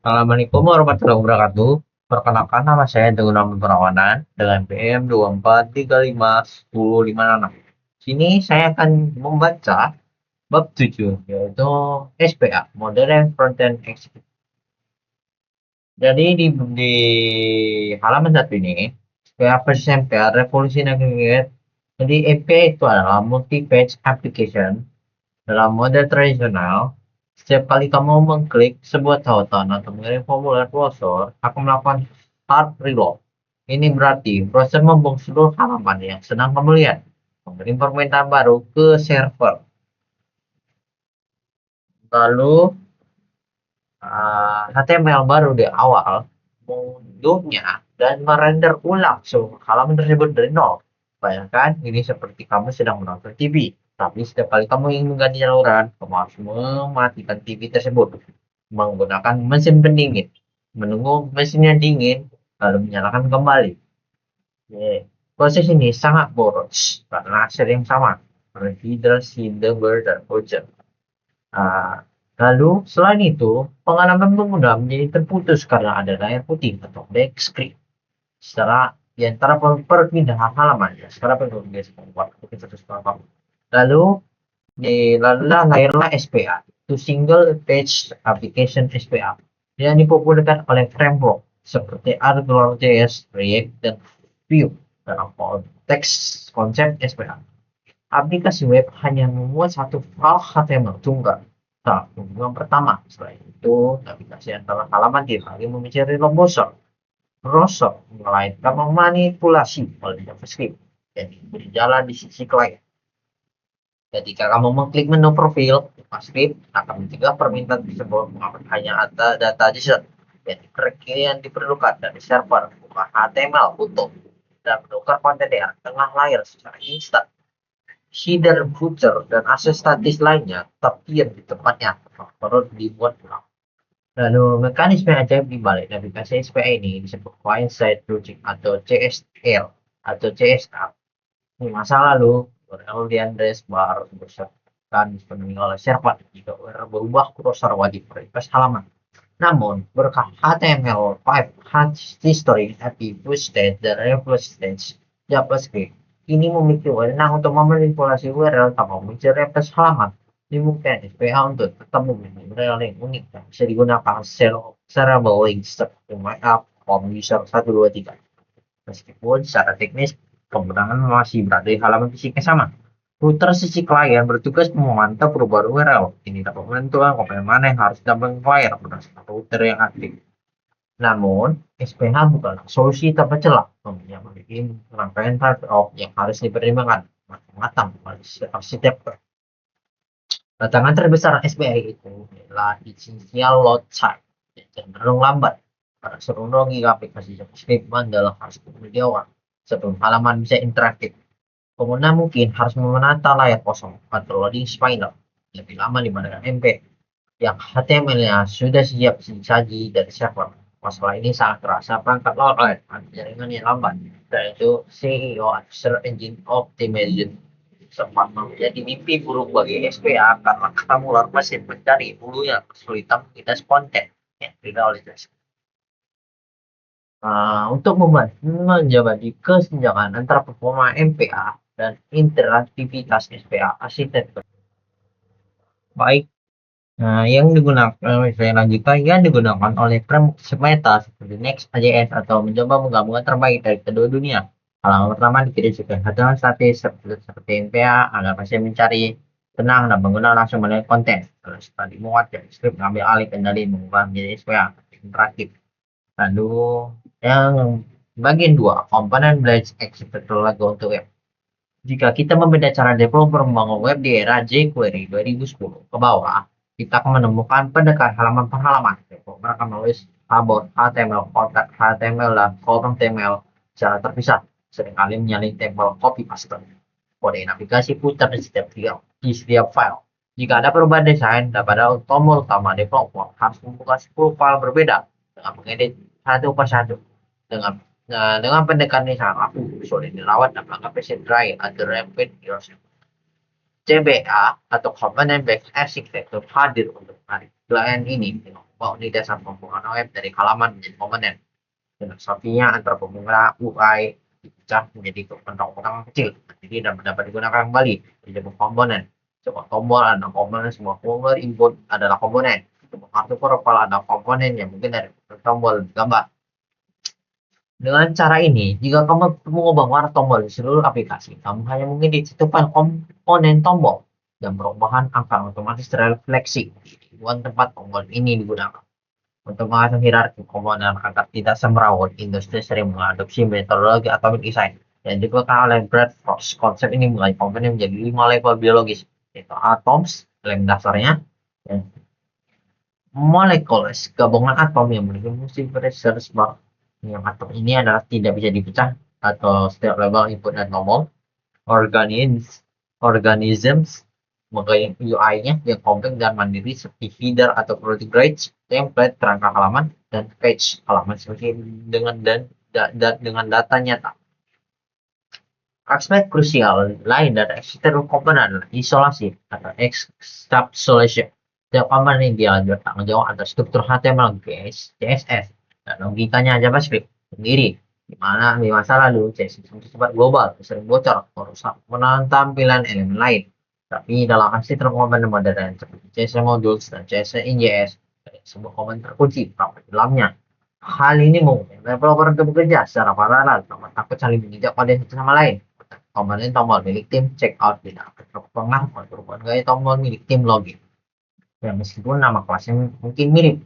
Assalamualaikum warahmatullahi wabarakatuh. Perkenalkan nama saya Teguh Perawanan dengan PM 24351056. Sini saya akan membaca bab 7 yaitu SPA Modern Frontend Executive. Jadi di halaman satu ini SPA versi MPA Revolusi Aggregate. Jadi MPA itu adalah multi-page application dalam mode tradisional. Setiap kali kamu mengklik sebuah tautan atau mengirim formulir browser akan melakukan hard reload. Ini berarti browser membuang seluruh halaman yang sedang kamu lihat, mengirim permintaan baru ke server. Lalu HTML baru di awal mengunduhnya dan merender ulang seluruh halaman tersebut dari nol. Bayangkan ini seperti kamu sedang menonton TV. Tapi setiap kali kamu ingin mengganti saluran, kamu harus mematikan TV tersebut menggunakan mesin pendingin, menunggu mesinnya dingin, lalu menyalakan kembali. Proses ini sangat boros karena hasil yang sama, rehidrasi, deber, dan hujan. Lalu selain itu, pengalaman pengguna menjadi terputus karena ada layar putih atau black screen. Secara di antara perpindahan halaman ya, secara biasa membuat satu. Lalu lahirlah SPA, to Single Page Application SPA, yang dipopulerkan oleh framework seperti AngularJS, React, dan Vue dalam konteks konsep SPA. Aplikasi web hanya memuat satu file HTML tunggal. Tahap yang pertama, selain itu, navigasi antara halaman tidak lagi mencari browser, melainkan memanipulasi oleh JavaScript yang berjalan di sisi klien. Ketika kamu mengklik menu profil, JavaScript akan mencegah permintaan tersebut mengupload hanya data JSON yang diperlukan dari server, bukan HTML utuh, dan menukar konten di tengah layar secara instan. Header, footer, dan akses statis lainnya terdiam di tempatnya, perlu dibuat ulang. Lalu mekanisme ajaib di balik navigasi SPA ini disebut client-side routing atau CSL atau CSR. Di masa lalu, URL di address bar berdasarkan dipenuhi oleh server jika URL berubah browser wajib request halaman. Namun, berkat HTML5 history, API push state, dan reverse state JavaScript, ini memiliki wewenang untuk memanipulasi URL tanpa mencari request halaman. Dimungkinkan SPA untuk tetap memiliki URL yang unik yang bisa digunakan secara link seperti markup form user 123. Meskipun secara teknis kemenangan masih berada di halaman fisik yang sama. Router sisi klien bertugas memantau perubahan URL. Ini dapat menentukan konten mana yang harus didampingi klien berdasarkan router yang aktif. Namun, SPH bukanlah solusi tanpa celah. Memiliki rangkaian trade-off yang harus dipertimbangkan matang oleh setiap tantangan terbesar SPA itu adalah initial load time yang cenderung lambat. Pada teknologi aplikasi JavaScript dalam harus di awal sebelum halaman bisa interaktif. Pengguna mungkin harus menata layar kosong atau loading spinner lebih lama dibandingkan MP yang HTML-nya sudah siap disaji dari server. Masalah ini sangat terasa perangkat load jaringan yang lambat, yaitu CEO atau Search Engine Optimization sempat menjadi mimpi buruk bagi SPA karena kamu masih mencari hulunya kesulitan menghitas konten yang tidak oleh jasa. Untuk menjawab kesenjangan antara performa MPA dan interaktivitas SPA arsitektur. Baik, yang lanjutkan yang digunakan oleh framework meta seperti Next.js atau mencoba menggabungkan terbaik dari kedua dunia. Halaman pertama dikirimkan halaman statis seperti MPA agar pasien mencari tenang dan pengguna langsung melihat konten. Kalau setelah dimuat, JavaScript mengambil alih kendali mengubah menjadi SPA interaktif. Lalu yang bagian 2, komponen Blade Executor Lago untuk web. Jika kita membeda cara developer membangun web di era jQuery 2010 ke bawah, kita akan menemukan pendekatan halaman per halaman. Developer akan menulis about HTML, kontak HTML, dan kolom HTML secara terpisah. Seringkali menyalin tabel copy paste. Kode navigasi putar di setiap file. Jika ada perubahan desain, pada tombol utama developer harus membuka 10 file berbeda dengan mengedit satu persatu. Dengan pendekatan yang sangat rapuh, sulit dirawat dan menganggap PC dry atau rapid yourself. CBA atau Component Based Architecture hadir untuk menarik klien ini mau di dasar pembukaan web dari halaman menjadi komponen. Filosofinya antar pengguna UI dipecah menjadi kotak-kotak kecil, jadi dapat digunakan kembali di sebuah komponen. Sebuah tombol ada komponen, sebuah folder input adalah komponen. Sebuah kartu profile ada komponen yang mungkin dari tombol gambar. Dengan cara ini, jika kamu mengubah warna tombol di seluruh aplikasi, kamu hanya mungkin ditentukan komponen tombol dan perubahan akan otomatis terrefleksi di ribuan tempat tombol ini digunakan. Untuk mengatur hierarki komponen agar tidak semrawut, industri sering mengadopsi metodologi atomic design yang dikeluarkan oleh Brad Frost. Konsep ini membagi komponen menjadi 5 level biologis, yaitu atoms, lem dasarnya, dan molekules, gabungan atom yang memiliki fungsi bersifat yang atom ini adalah tidak bisa dipecah atau setiap level input dan tombol. Organisms mengenai UI-nya yang kompleks dan mandiri seperti header atau protegrades, template, kerangka halaman, dan page halaman seperti dengan data nyata. Aspek krusial lain dari eksternal komponen adalah isolasi atau encapsulation. Setiap komponen ini diatur tanggung jawab atas struktur HTML, CSS, dan logikanya JavaScript sendiri. Di mana di masa lalu CSS bersifat global, sering bocor, merusak tampilan elemen lain. Tapi dalam arsitektur komponen modern seperti CSS modules dan CSS InJS, sebuah komponen terkunci di dalamnya. Hal ini memungkinkan developer untuk bekerja secara paralel tanpa takut saling menginjak pada satu sama lain. Komponen tombol milik tim checkout tidak terpengaruh oleh perubahan gaya tombol milik tim login. Ya, meskipun nama kelasnya mungkin mirip,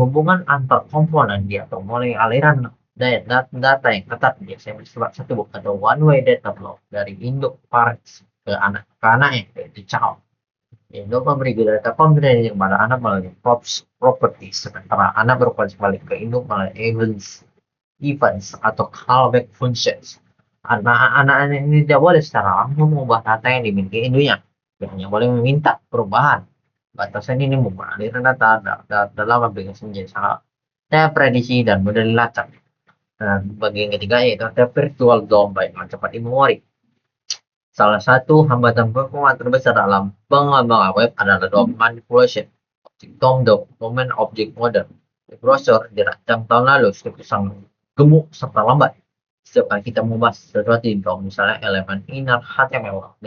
hubungan antar komponen diatur mulai aliran data yang ketat biasanya bersifat satu book atau one-way data flow dari induk parents ke anaknya, yaitu child. Induk memberi data komponen yang pada anak melalui properties, sementara anak berupaya balik ke induk melalui events atau callback functions. Anak-anak ini tidak boleh secara langsung mengubah data yang dimiliki induknya, hanya boleh meminta perubahan. Batasan ini membuat aliran data dalam aplikasi menjadi sangat terprediksi dan mudah dilacak. Dan bagian ketiga yaitu virtual DOM yang cepat di memori. Salah satu hambatan performa terbesar dalam pengembangan web adalah DOM manipulation. Domain Object Model di browser dirancang tahun lalu cukup sangat gemuk serta lambat. Setiap kali kita mengubah sesuatu di DOM, misalnya elemen inner HTML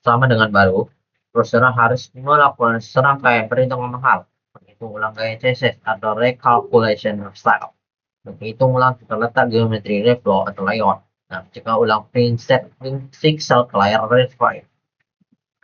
sama dengan baru, browser harus melakukan serangkaian perhitungan mahal, menghitung ulang gaya CSS atau recalculation of style, menghitung ulang terletak geometri reflow atau layout, dan jika ulang preset pixel ke layar refine.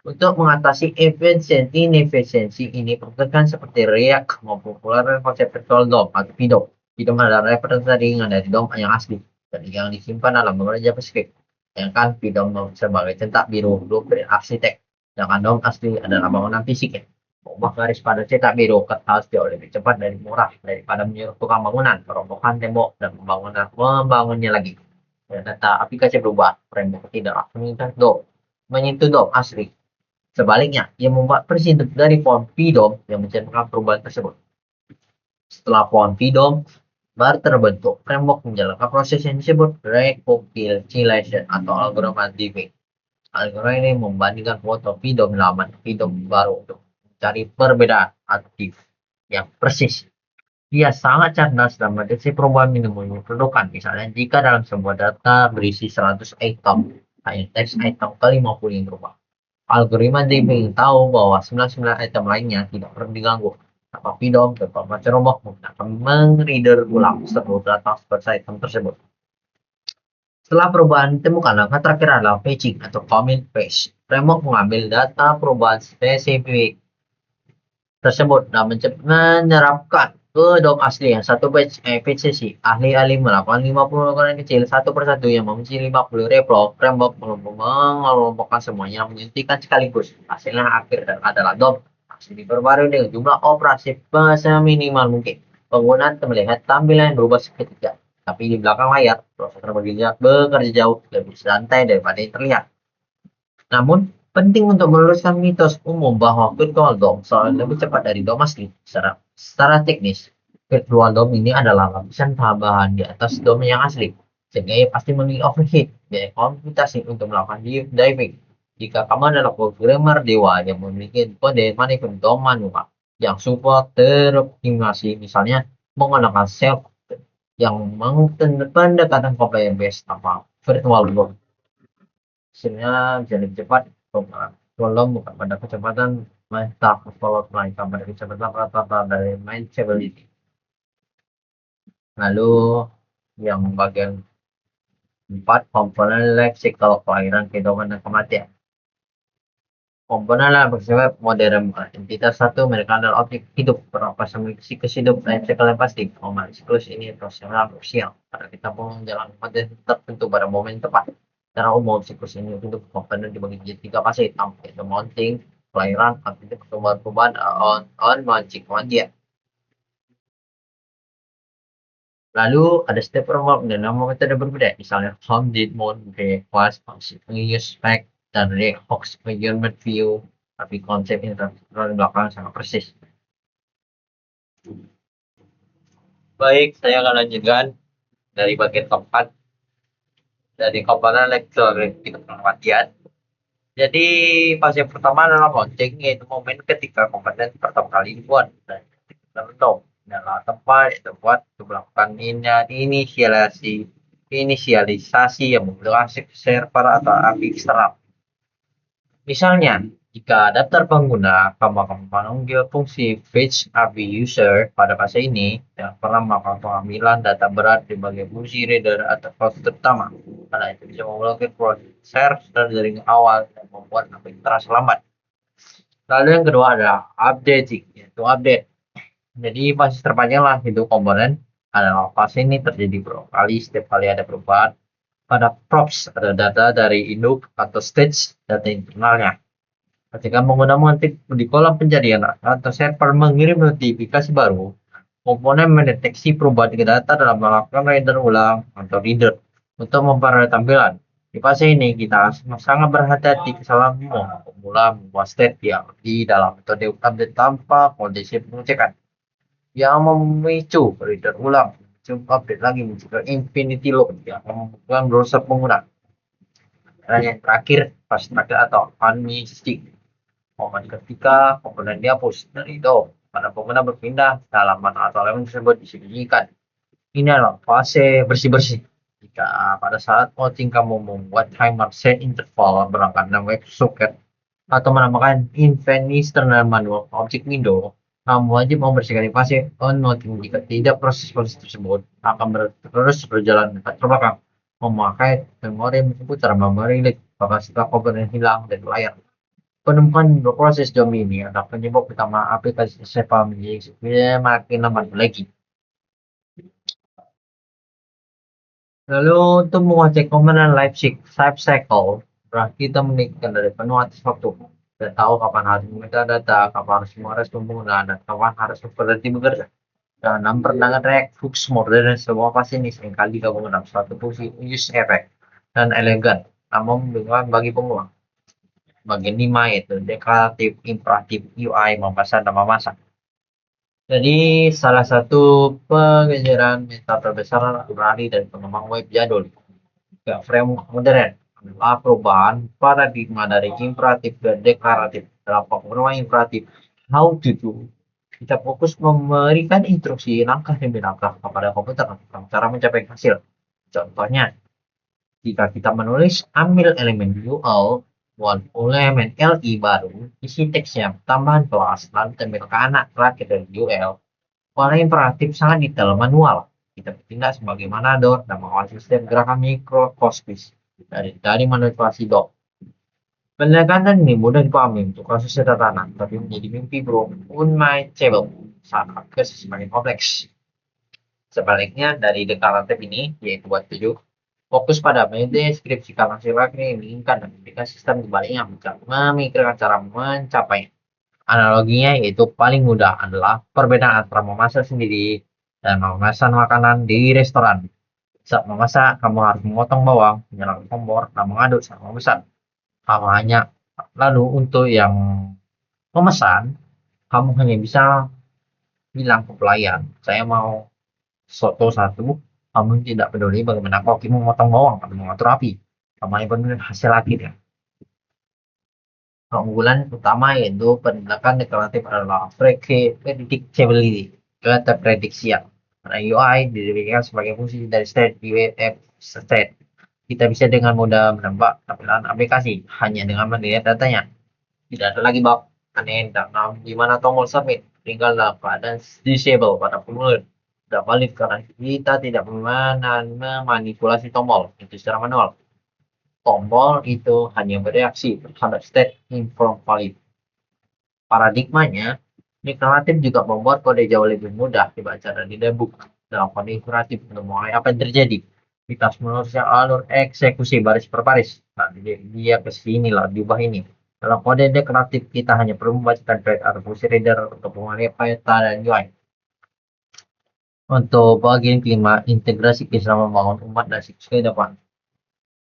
Untuk mengatasi inefisiensi ini, pergerakan seperti React mempopulerkan konsep virtual DOM atau VDOM. VDOM adalah representasi ringan dari DOM yang asli dan yang disimpan dalam memori JavaScript. Sedangkan VDOM sebagai cetak biru blueprint arsitek. Sedangkan DOM asli adalah bangunan fisiknya. Mengubah garis pada cetak biru kertas jauh lebih cepat dan murah daripada menyuruh tukang bangunan, merobohkan tembok, dan membangunnya lagi. Dan data aplikasi berubah, framework tidak menyentuh DOM asli. Sebaliknya, ia membuat versi dari font VDOM yang mencerminkan perubahan tersebut. Setelah font VDOM baru terbentuk, framework menjalankan proses yang disebut reconciliation atau algoritma diving. Algoritma ini membandingkan foto VDOM lama dan VDOM baru untuk mencari perbedaan aktif yang persis. Ia sangat cerdas dalam mendeteksi perubahan minimum kedudukan. Misalnya, jika dalam sebuah data berisi 100 item, hanya teks item ke-50 yang berubah. Algoritma diving tahu bahwa 99 item lainnya tidak perlu diganggu. Tanpa VDOM, performa ceroboh akan meng-reader ulang seluruh data seperti item tersebut. Setelah perubahan ditemukan, langkah terakhir adalah patching atau commit patch. Framework mengambil data perubahan spesifik tersebut dan menyerapkan ke DOM asli yang satu patch efisiensi. Ahli-ahli melakukan 50 ukuran kecil satu persatu yang memiliki 50 reflow. Framework mengelompokkan semuanya menyuntikkan sekaligus. Hasilnya akhir adalah DOM asli diperbarui dengan jumlah operasi seminimal mungkin. Pengguna melihat tampilan yang berubah seketika, tapi di belakang layar prosesor bekerja jauh lebih santai daripada yang terlihat. Namun penting untuk meluruskan mitos umum bahwa virtual DOM selalu lebih cepat dari DOM asli. Secara teknis, virtual DOM ini adalah lapisan tambahan di atas DOM yang asli, sehingga ia pasti memiliki overhead biaya komputasi untuk melakukan diving. Jika kamu adalah programmer dewa yang memiliki kode manipulasi DOM manual, yang support teroptimasi, misalnya menggunakan self yang pendekatan compliance based apa virtual world. Hasilnya bisa lebih cepat kalau bukan pada kecepatan mantap kalau melainkan pada kecepatan rata-rata dari manageability. Lalu yang bagian 4, komponen life cycle, kelahiran, kehidupan, dan kematian. Komponen dalam bersifat modern, entitas satu mereka adalah objek hidup berapa memiliki siklus hidup life cycle yang pasti. Siklus ini profesional krusial pada kita menjalani mode tertentu pada momen tepat. Secara umum siklus ini untuk komponen dibagi menjadi 3 fase, yaitu mounting, kelahiran, aktivitas pertumbuhan, on mancing kematian. Lalu ada step perform dan nama metode berbeda, misalnya home did mode, request, use spec, dan rehox measurement view, tapi konsep ini di belakang sangat persis. Baik, saya akan lanjutkan dari bagian keempat, dari komponen lektor kita kematian. Jadi fase pertama adalah launching, yaitu momen ketika komponen pertama kali dibuat dan terbentuk adalah tempat itu buat melakukan inisialisasi yang menggunakan server atau API eksternal. Misalnya, jika daftar pengguna, kamu akan memanggil fungsi fetch API user pada fase ini yang pernah melakukan pengambilan data berat di bagian fungsi reader atau host terutama. Karena itu bisa memblokir proses dari jaringan awal dan membuat API terasa lambat. Lalu yang kedua adalah updating, yaitu update. Jadi fase terpanjang lah itu komponen adalah fase ini terjadi beberapa kali setiap kali ada perubahan pada props atau data dari induk atau stage data internalnya. Ketika pengguna mengetik di kolom pencarian atau server mengirim notifikasi baru, komponen mendeteksi perubahan di data dalam melakukan reader ulang atau reader untuk memperoleh tampilan. Di fase ini kita sangat berhati-hati kesalahan pemula membuat state yang di dalam metode update tanpa kondisi pengecekan yang memicu reader ulang, coba update lagi mencegah infinity loop yang membutuhkan browser pengguna. Dan yang terakhir, fase terakhir atau unmisting, momen ketika komponen dihapus dari DOM pada pengguna berpindah halaman atau elemen tersebut disembunyikan. Ini adalah fase bersih-bersih. Jika pada saat voting kamu membuat timer set interval berangkat dari web socket atau menambahkan event external manual object window, kamu wajib membersihkan fase on-noting. Jika tidak, proses tersebut akan terus berjalan dekat terbelakang, memakai memori komputer memori leak bahkan setelah komponen hilang dari layar. Penemukan proses jam ini adalah penyebab utama aplikasi SEPA menjadi semakin lambat lagi. Lalu untuk mengecek komponen life cycle, berarti kita meningkatkan dari penuh atas waktu. Kita tahu kapan harus meminta data, kapan harus merespon pengguna, dan kapan harus berhenti bekerja. Dalam perdagangan React hooks modern dan semua fase ini seringkali gabungan dalam suatu fungsi use effect dan elegan, namun membingungkan bagi pengguna. Bagian 5 yaitu deklaratif, imperatif, UI, memesan dan memasak. Jadi salah satu pengejaran meta terbesar beralih dari pengembang web jadul ke framework modern adalah perubahan paradigma dari imperatif ke deklaratif. Dalam penggunaan imperatif, how to do, kita fokus memberikan instruksi langkah demi langkah kepada komputer tentang cara mencapai hasil. Contohnya, jika kita menulis ambil elemen UL, buat elemen LI baru, isi teksnya tambahan kelas, lalu tampilkan anak terakhir dari UL. Pola imperatif sangat detail manual. Kita bertindak sebagai manador dan mengawasi setiap gerakan mikroskopis dari manipulasi doc. Pendekatan ini mudah dipahami untuk kasus sederhana, tapi menjadi mimpi unmanageable saat akses semakin kompleks. Sebaliknya dari deklaratif ini, yaitu buat 7, fokus pada mendeskripsikan hasil yang diinginkan dan memberikan sistem kebaliknya memikirkan cara mencapai. Analoginya yaitu paling mudah adalah perbedaan antara memasak sendiri dan memesan makanan di restoran. Saat memasak, kamu harus memotong bawang, menyalakan kompor, dan mengaduk saat memesan. Kamu hanya lalu untuk yang memesan, kamu hanya bisa bilang ke pelayan, saya mau soto satu. Kamu tidak peduli bagaimana koki memotong bawang atau mengatur api. Kamu hanya peduli hasil akhirnya. Keunggulan utama yaitu penindakan deklaratif adalah predictability, keterprediksian. Karena UI didirikan sebagai fungsi dari state UF state. Kita bisa dengan mudah menebak tampilan aplikasi hanya dengan melihat datanya. Tidak ada lagi bug aneh dalam di mana tombol submit tinggal dalam keadaan disable pada formulir. Tidak valid karena kita tidak memanipulasi tombol itu secara manual. Tombol itu hanya bereaksi terhadap state inform valid. Paradigmanya, deklaratif juga membuat kode jauh lebih mudah dibaca dan didebug. Dalam kode imperatif untuk mulai apa yang terjadi. Kita meneruskan alur eksekusi baris per baris. Nah, dia ke sini lah, diubah ini. Dalam kode deklaratif, kita hanya perlu membacakan thread atau fungsi reader untuk mengenai peta dan UI. Untuk bagian kelima, integrasi bisa membangun umat dan siklus kehidupan.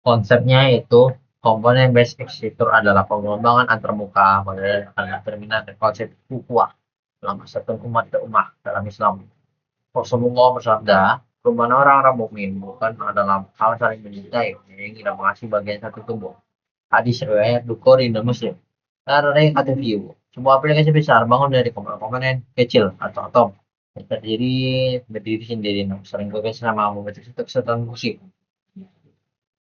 Konsepnya itu komponen base executor adalah pengembangan antarmuka pada terminal dan konsep ukhuwah dalam persatuan umat ke umat dalam Islam. Rasulullah bersabda, perubahan orang-orang mukmin bukan adalah hal saling mencintai, menyayangi dan mengasihi bagian satu tubuh. Hadis riwayat Bukhari dan Muslim. Karena kata view, sebuah aplikasi besar bangun dari komponen kecil atau atom yang berdiri sendiri, sering bekerja sama membentuk satu kesatuan fungsi.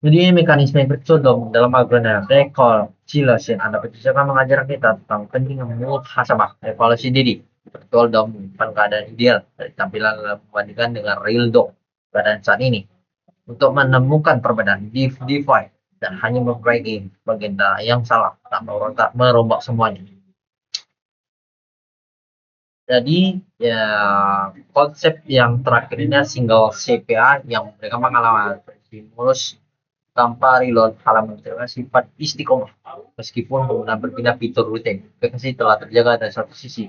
Jadi mekanisme bercontoh dalam algoritma reconciliation Anda akan mengajar kita tentang pentingnya muhasabah evaluasi diri betul dalam bukan keadaan ideal dari tampilan membandingkan dengan real dog keadaan saat ini untuk menemukan perbedaan divide dan hanya memperbaiki bagian yang salah tak merombak semuanya. Jadi ya konsep yang terakhir ini single CPA yang mereka mengalami stimulus tanpa reload halaman sifat istiqomah meskipun penggunaan berpindah fitur rutin aplikasi telah terjaga dari satu sisi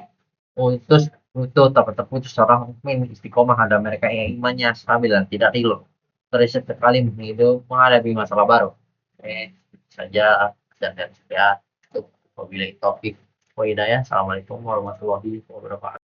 untuk tak terputus seorang mukmin istiqomah ada mereka yang imannya stabil dan tidak reload terus sekali hidup menghadapi masalah baru saja dan ya untuk memilih topik Hidayah. Assalamualaikum warahmatullahi wabarakatuh.